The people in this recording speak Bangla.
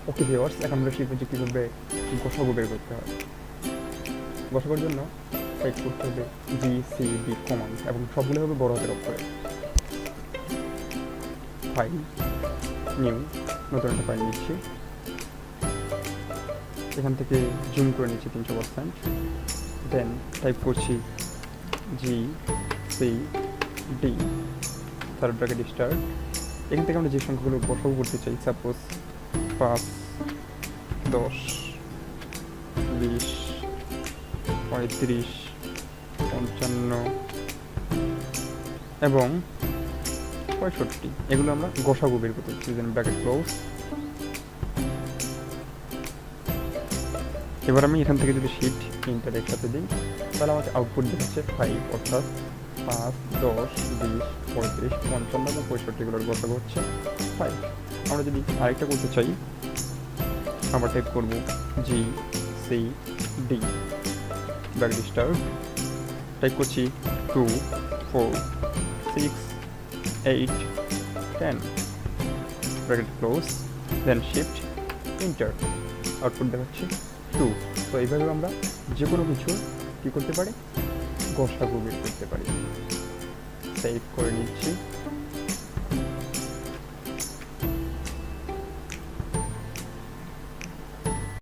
ওকে ভিউয়ার্স, এখন আমরা শিখব যে কীভাবে গসাগু বের করতে হয়। গসাগুর জন্য টাইপ করতে হবে GCD Command এবং সবগুলো হবে বড় হাতের অক্ষরে। ফাইল, নিউ, নতুন একটা ফাইল নিচ্ছি, এখান থেকে জুম করে নিচ্ছি 300%, দেন টাইপ করছি GCD, থার্ড ব্র্যাকেট স্টার্ট। এখান থেকে আমরা যে সংখ্যাগুলো গসাগু করতে চাই, সাপোজ 5, 10, 20, 35, 55 এবং 65, এগুলো আমরা গসাগু বের করতে চাই। দেন ব্র্যাকেট ক্লোজ। এবার আমি এখান থেকে যদি শিফট ইন্টার একসাথে দিই, তাহলে আমাকে আউটপুট দেখাচ্ছে 5, অর্থাৎ 5, 10, 20, 35, 55 এবং 65 এগুলোর গসাগু হচ্ছে 5। আমরা যদি আরেকটা করতে চাই, আবার টাইপ করব GCD, ব্র্যাকেট স্টার্ট, টাইপ করছি 2, 4, 6, 8, 10, ব্র্যাকেট ক্লোজ, দেন শিফট ইন্টার, আউটপুট দেখাচ্ছি 2। তো এইভাবে আমরা যে কোনো কিছু কী করতে পারি, গসাগু বের করতে পারি। সেভ করে নিচ্ছি।